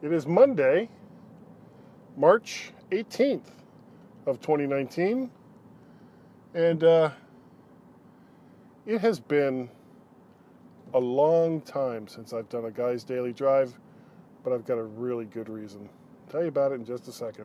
It is Monday, March 18th of 2019, and it has been a long time since I've done a guy's daily drive, but I've got a really good reason. I'll tell you about it in just a second.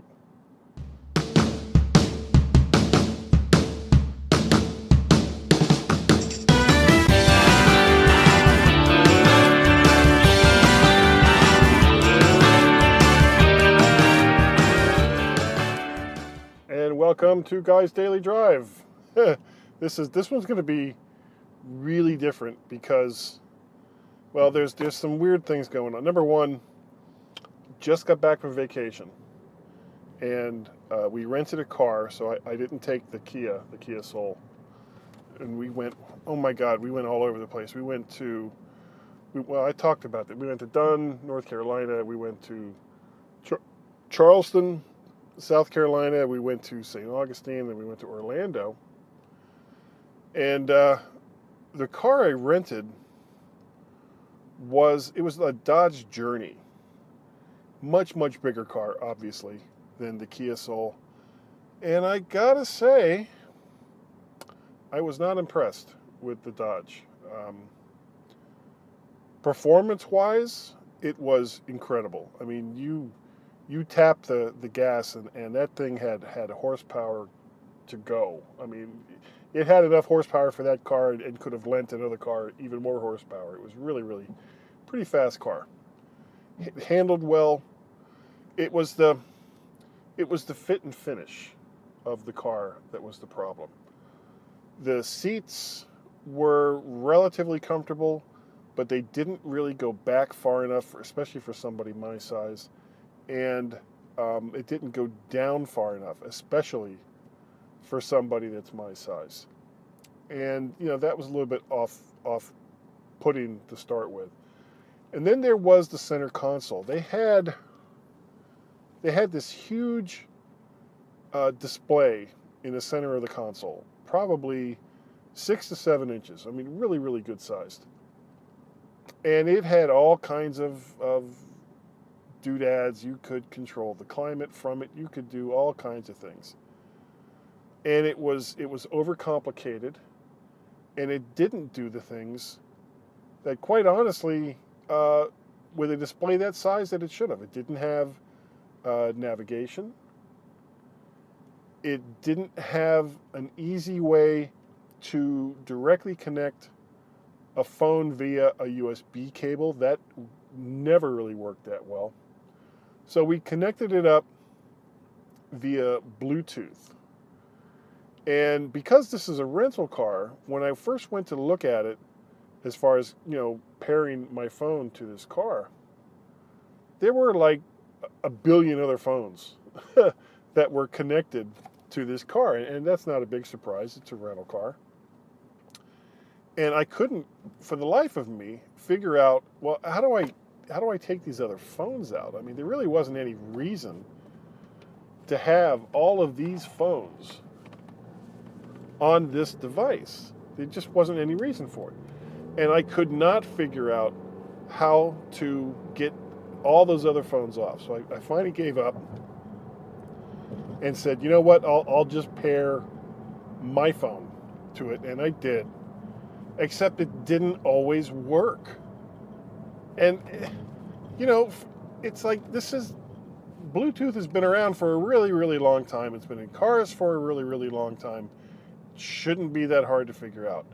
And welcome to Guy's Daily Drive. This one's going to be really different because, well, there's some weird things going on. Number one, just got back from vacation, and we rented a car, so I didn't take the Kia Soul, and we went. Oh my God, we went all over the place. I talked about that. We went to Dunn, North Carolina. We went to Charleston, South Carolina. We went to St. Augustine, and we went to Orlando. And the car I rented was a Dodge Journey. Much, much bigger car, obviously, than the Kia Soul. And I gotta say, I was not impressed with the Dodge. Performance-wise, it was incredible. I mean, you tap the gas and that thing had horsepower to go. I mean, it had enough horsepower for that car and could have lent another car even more horsepower. It was really, really pretty fast car. It handled well. It was the fit and finish of the car that was the problem. The seats were relatively comfortable, but they didn't really go back far enough, especially for somebody my size. And it didn't go down far enough, especially for somebody that's my size. And, that was a little bit off-putting to start with. And then there was the center console. They had this huge display in the center of the console, probably 6 to 7 inches. I mean, really, really good sized. And it had all kinds of doodads. You could control the climate from it. You could do all kinds of things. And it was overcomplicated, and it didn't do the things that, quite honestly, with a display that size, that it should have. It didn't have navigation. It didn't have an easy way to directly connect a phone via a USB cable. That never really worked that well. So we connected it up via Bluetooth. And because this is a rental car, when I first went to look at it, as far as, pairing my phone to this car, there were like a billion other phones that were connected to this car. And that's not a big surprise. It's a rental car. And I couldn't, for the life of me, figure out, well, how do I take these other phones out? I mean, there really wasn't any reason to have all of these phones on this device. There just wasn't any reason for it. And I could not figure out how to get all those other phones off. So I finally gave up and said, you know what, I'll just pair my phone to it. And I did. Except it didn't always work. And, it's like Bluetooth has been around for a really, really long time. It's been in cars for a really, really long time. Shouldn't be that hard to figure out.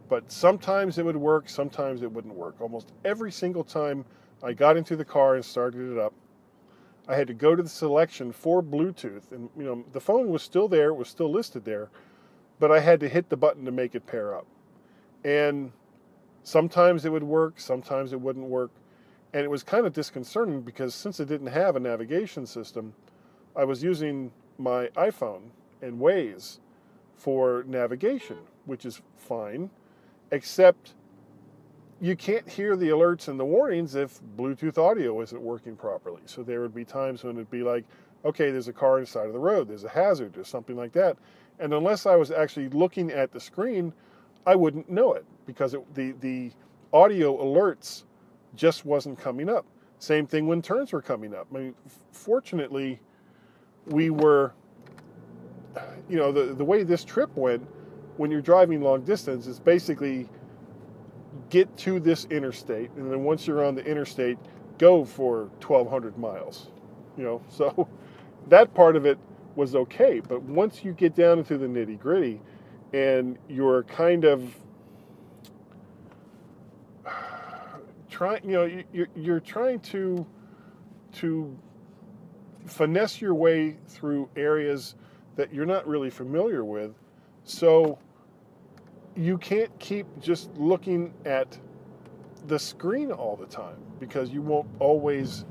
But sometimes it would work, sometimes it wouldn't work. Almost every single time I got into the car and started it up, I had to go to the selection for Bluetooth. And, the phone was still there, it was still listed there, but I had to hit the button to make it pair up. And sometimes it would work, sometimes it wouldn't work. And it was kind of disconcerting because since it didn't have a navigation system, I was using my iPhone and Waze for navigation, which is fine, except you can't hear the alerts and the warnings if Bluetooth audio isn't working properly. So there would be times when it'd be like, okay, there's a car on the side of the road, there's a hazard, or something like that. And unless I was actually looking at the screen, I wouldn't know it because the audio alerts just wasn't coming up. Same thing when turns were coming up. I mean, fortunately, we were, the way this trip went, when you're driving long distance, it's basically get to this interstate, and then once you're on the interstate, go for 1,200 miles. So that part of it was okay. But once you get down into the nitty gritty, and you're kind of you're trying to finesse your way through areas that you're not really familiar with, so you can't keep just looking at the screen all the time, because you won't always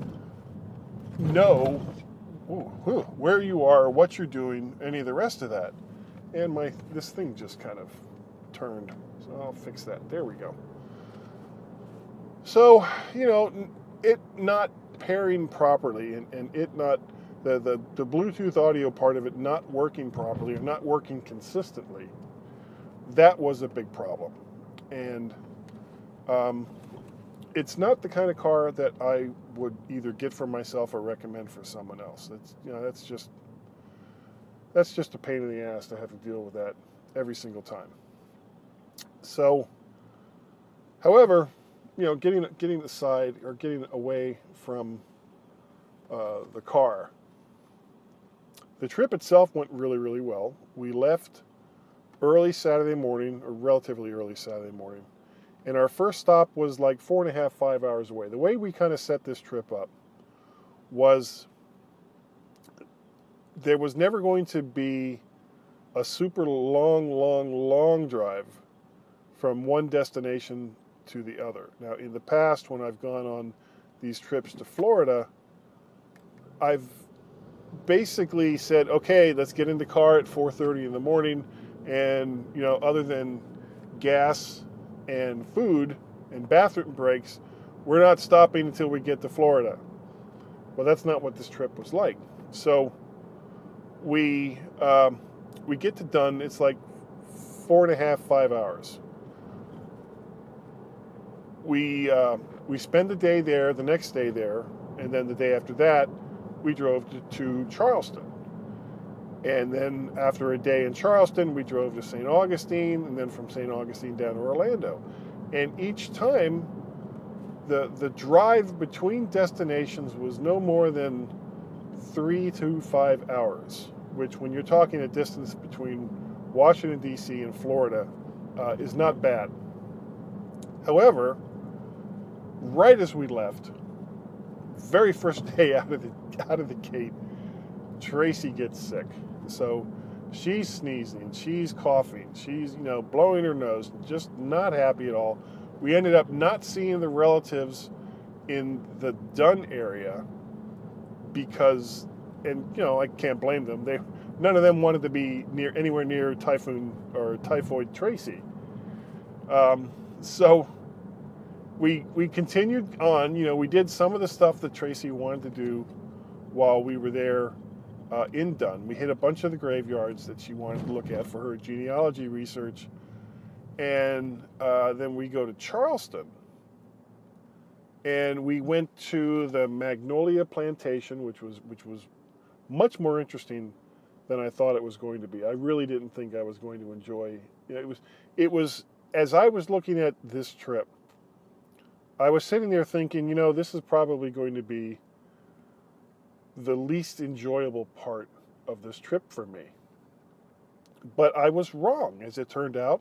know where you are, what you're doing, any of the rest of that. And this thing just kind of turned, so I'll fix that. There we go. So, it not pairing properly, and it not, the Bluetooth audio part of it not working properly, or not working consistently, that was a big problem. And it's not the kind of car that I would either get for myself or recommend for someone else. That's just a pain in the ass to have to deal with that every single time. So, however, getting aside, or getting away from the car, the trip itself went really, really well. We left early Saturday morning, or relatively early Saturday morning, and our first stop was like 4.5, 5 hours away. The way we kind of set this trip up was there was never going to be a super long drive from one destination to the other. Now, in the past, when I've gone on these trips to Florida, I've basically said, okay, let's get in the car at 4:30 in the morning, and other than gas and food and bathroom breaks, we're not stopping until we get to Florida. Well, that's not what this trip was like. So we get to done. It's like 4.5, 5 hours. We spend the day there, the next day there, and then the day after that, we drove to Charleston. And then after a day in Charleston, we drove to St. Augustine, and then from St. Augustine down to Orlando. And each time, the drive between destinations was no more than 3 to 5 hours, which, when you're talking a distance between Washington, D.C. and Florida, is not bad. However, right as we left, very first day out of the gate, Tracy gets sick. So she's sneezing, she's coughing, she's blowing her nose, just not happy at all. We ended up not seeing the relatives in the Dunn area because, and I can't blame them. None of them wanted to be anywhere near Typhoid Tracy. So we continued on. We did some of the stuff that Tracy wanted to do while we were there in Dunn. We hit a bunch of the graveyards that she wanted to look at for her genealogy research, and then we go to Charleston, and we went to the Magnolia Plantation, which was much more interesting than I thought it was going to be. I really didn't think I was going to enjoy. It was as I was looking at this trip, I was sitting there thinking, this is probably going to be the least enjoyable part of this trip for me. But I was wrong. As it turned out,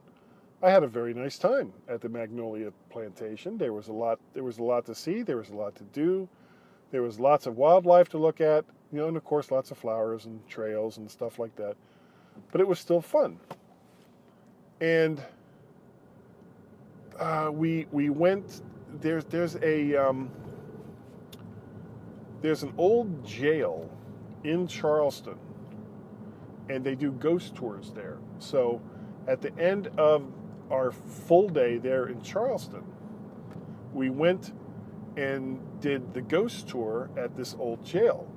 I had a very nice time at the Magnolia Plantation. There was a lot to see. There was a lot to do. There was lots of wildlife to look at, and of course lots of flowers and trails and stuff like that. But it was still fun. And we went. There's an old jail in Charleston, and they do ghost tours there. So at the end of our full day there in Charleston, we went and did the ghost tour at this old jail.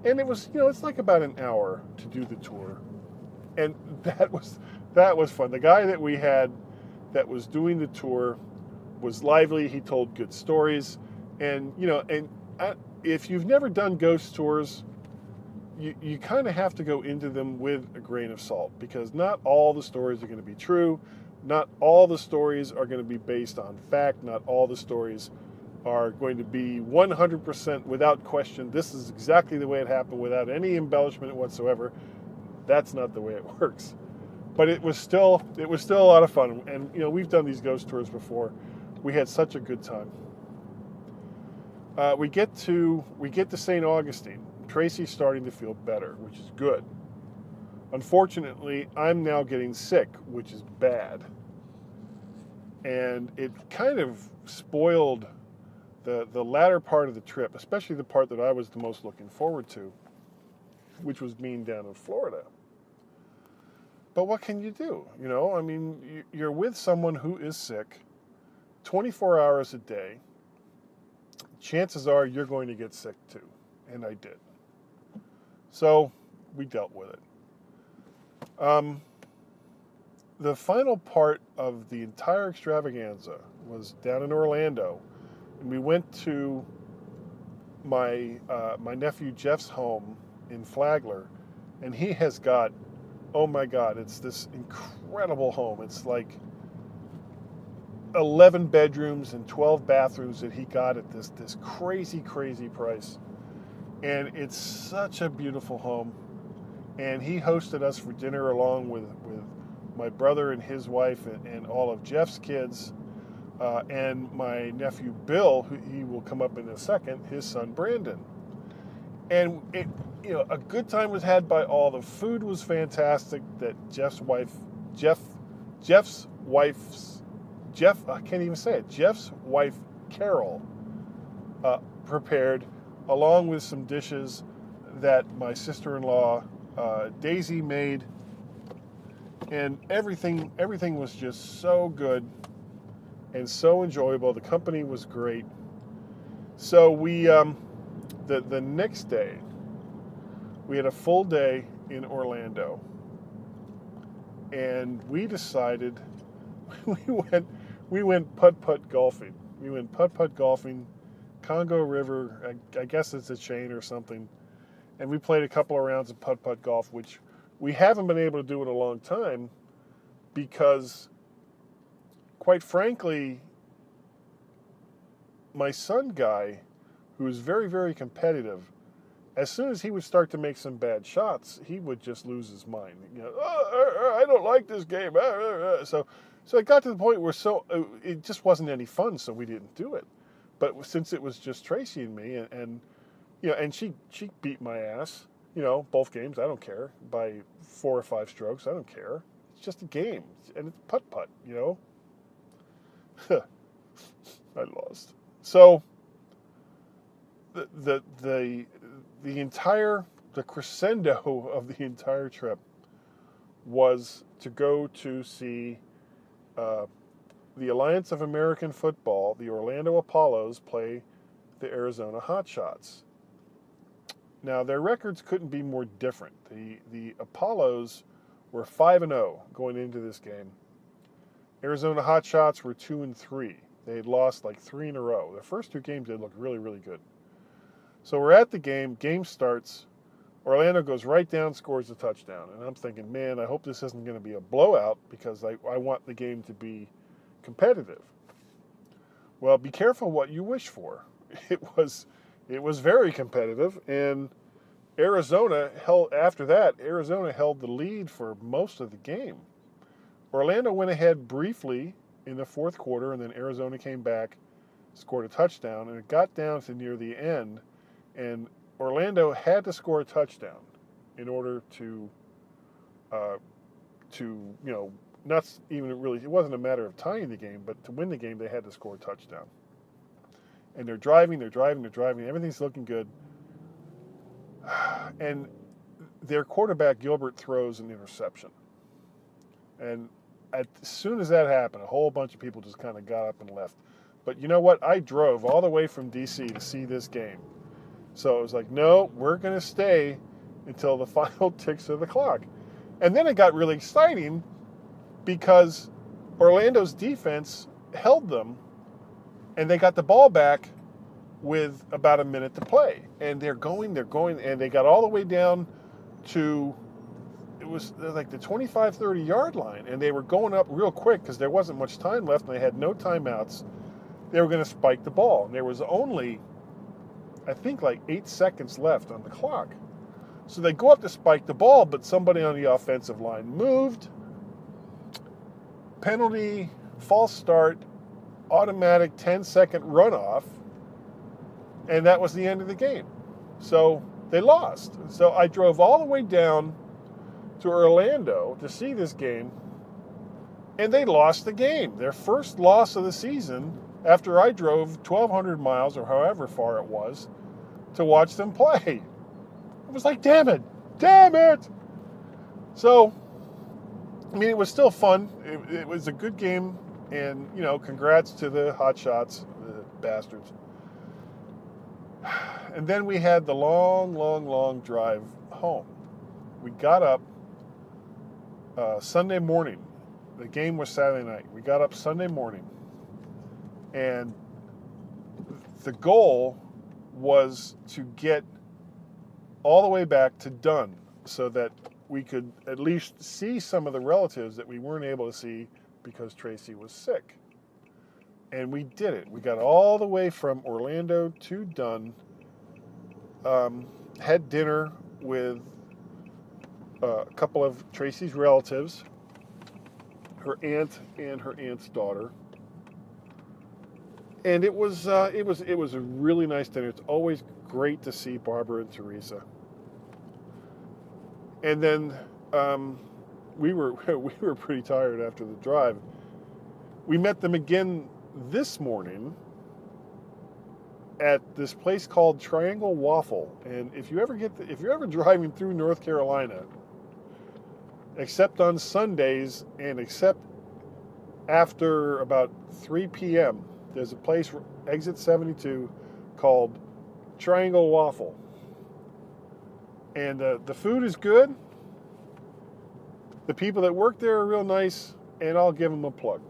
And it was, it's like about an hour to do the tour. And that was fun. The guy that we had that was doing the tour was lively. He told good stories. And, if you've never done ghost tours, you kind of have to go into them with a grain of salt, because not all the stories are going to be true. Not all the stories are going to be based on fact. Not all the stories are going to be 100% without question. This is exactly the way it happened without any embellishment whatsoever. That's not the way it works. But it was still a lot of fun. And, we've done these ghost tours before. We had such a good time. We get to St. Augustine. Tracy's starting to feel better, which is good. Unfortunately, I'm now getting sick, which is bad. And it kind of spoiled the latter part of the trip, especially the part that I was the most looking forward to, which was being down in Florida. But what can you do? You're with someone who is sick 24 hours a day. Chances are you're going to get sick too. And I did. So we dealt with it. The final part of the entire extravaganza was down in Orlando. And we went to my nephew Jeff's home in Flagler. And he has got, oh my God, it's this incredible home. It's like 11 bedrooms and 12 bathrooms that he got at this crazy, crazy price. And it's such a beautiful home. And he hosted us for dinner along with my brother and his wife and all of Jeff's kids, and my nephew Bill, who he will come up in a second, his son Brandon. And a good time was had by all. The food was fantastic that Jeff's wife Carol prepared, along with some dishes that my sister-in-law Daisy made, and everything was just so good and so enjoyable. The company was great. So we the next day we had a full day in Orlando, and we decided we went putt-putt golfing. We went putt-putt golfing, Congo River, I guess it's a chain or something. And we played a couple of rounds of putt-putt golf, which we haven't been able to do in a long time because, quite frankly, my son Guy, who is very, very competitive, as soon as he would start to make some bad shots, he would just lose his mind. I don't like this game. So it got to the point where it just wasn't any fun, so we didn't do it. But since it was just Tracy and me, and she beat my ass, both games. I don't care, by 4 or 5 strokes. I don't care. It's just a game, and it's putt-putt. I lost. So the crescendo of the entire trip was to go to see the Alliance of American Football, the Orlando Apollos, play the Arizona Hotshots. Now, their records couldn't be more different. The Apollos were 5-0 going into this game. Arizona Hotshots were 2-3. They had lost like 3 in a row. Their first 2 games, they looked really, really good. So we're at the game. Game starts. Orlando goes right down, scores a touchdown. And I'm thinking, man, I hope this isn't going to be a blowout, because I want the game to be competitive. Well, be careful what you wish for. It was very competitive, and Arizona held the lead for most of the game. Orlando went ahead briefly in the fourth quarter, and then Arizona came back, scored a touchdown, and it got down to near the end, and Orlando had to score a touchdown in order to not even really, it wasn't a matter of tying the game, but to win the game, they had to score a touchdown. And they're driving, everything's looking good. And their quarterback, Gilbert, throws an interception. And as soon as that happened, a whole bunch of people just kind of got up and left. But you know what? I drove all the way from D.C. to see this game. So it was like, no, we're going to stay until the final ticks of the clock. And then it got really exciting because Orlando's defense held them, and they got the ball back with about a minute to play. And they're going, and they got all the way down to, it was like the 25, 30 yard line. And they were going up real quick because there wasn't much time left and they had no timeouts. They were going to spike the ball. And there was only, I think, like 8 seconds left on the clock. So they go up to spike the ball, but somebody on the offensive line moved. Penalty, false start, automatic 10-second runoff, and that was the end of the game. So they lost. So I drove all the way down to Orlando to see this game, and they lost the game. Their first loss of the season after I drove 1,200 miles or however far it was to watch them play. I was like, damn it. So, I mean, it was still fun. It was a good game. And, you know, congrats to the hotshots, the bastards. And then we had the long drive home. We got up Sunday morning. The game was Saturday night. We got up Sunday morning. And the goal was to get all the way back to Dunn so that we could at least see some of the relatives that we weren't able to see because Tracy was sick. And we did it. We got all the way from Orlando to Dunn, had dinner with a couple of Tracy's relatives, her aunt and her aunt's daughter. And it was a really nice dinner. It's always great to see Barbara and Teresa. And then we were pretty tired after the drive. We met them again this morning at this place called Triangle Waffle. And if you're ever driving through North Carolina, except on Sundays and except after about 3 p.m., there's a place, exit 72, called Triangle Waffle. And the food is good. The people that work there are real nice, and I'll give them a plug.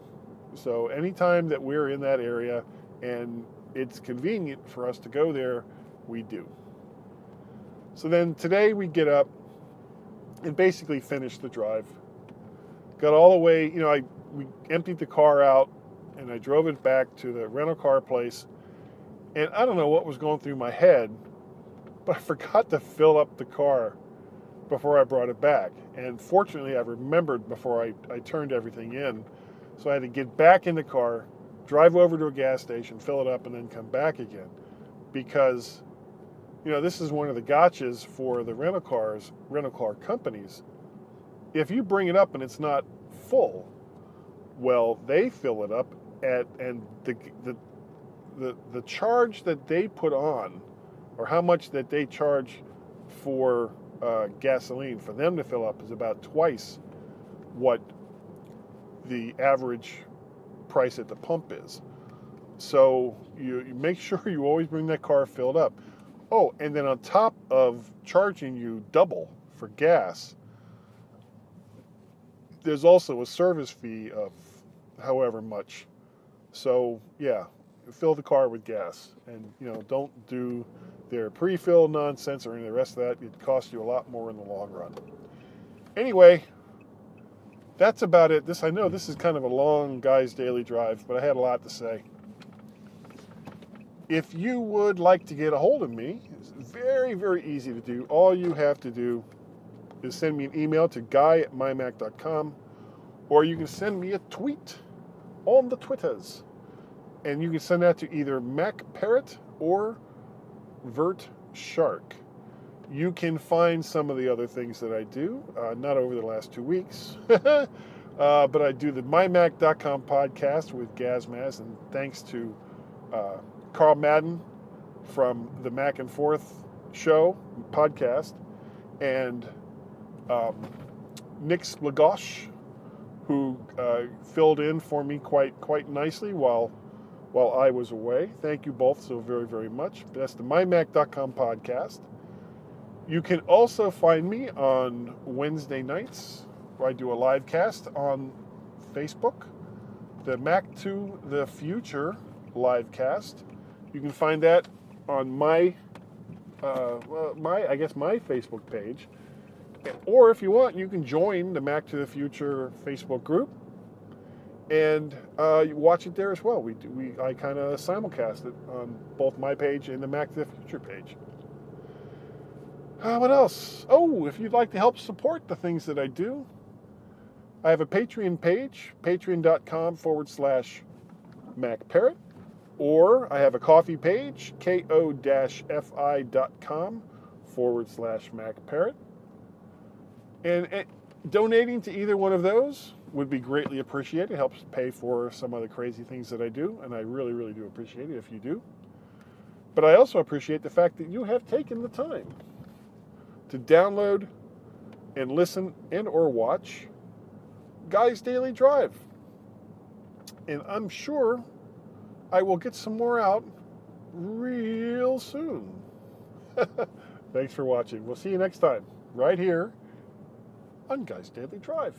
So anytime that we're in that area and it's convenient for us to go there, we do. So then today we get up and basically finish the drive. Got all the way, we emptied the car out and I drove it back to the rental car place. And I don't know what was going through my head, but I forgot to fill up the car before I brought it back. And fortunately, I remembered before I turned everything in. So I had to get back in the car, drive over to a gas station, fill it up, and then come back again. Because, this is one of the gotchas for the rental car companies. If you bring it up and it's not full, well, they fill it up and the charge that they put on, or how much that they charge for gasoline for them to fill up, is about twice what the average price at the pump is. So you make sure you always bring that car filled up. Oh, and then on top of charging you double for gas, there's also a service fee of however much. So yeah, fill the car with gas, and don't do their pre-fill nonsense or any of the rest of that. It costs you a lot more in the long run. Anyway, that's about it. I know this is kind of a long guy's daily drive, but I had a lot to say. If you would like to get a hold of me, it's very, very easy to do. All you have to do is send me an email to guy@mymac.com, or you can send me a tweet on the Twitters. And you can send that to either MacParrot or VertShark. You can find some of the other things that I do, not over the last 2 weeks, but I do the MyMac.com podcast with Gazmaz, and thanks to Carl Madden from the Mac and Forth show podcast, and Nick Splagosh, who filled in for me quite nicely while I was away. Thank you both so very, very much. That's the MyMac.com podcast. You can also find me on Wednesday nights, where I do a live cast on Facebook, the Mac to the Future live cast. You can find that on my Facebook page. Or if you want, you can join the Mac to the Future Facebook group and you watch it there as well. I kind of simulcast it on both my page and the Mac to the Future page. What else? Oh, if you'd like to help support the things that I do, I have a Patreon page, patreon.com/MacParrot, or I have a coffee page, ko-fi.com/MacParrot. And donating to either one of those would be greatly appreciated. It helps pay for some of the crazy things that I do, and I really, really do appreciate it if you do. But I also appreciate the fact that you have taken the time to download and listen and or watch Guy's Daily Drive. And I'm sure I will get some more out real soon. Thanks for watching. We'll see you next time, right here on Guy's Daily Drive.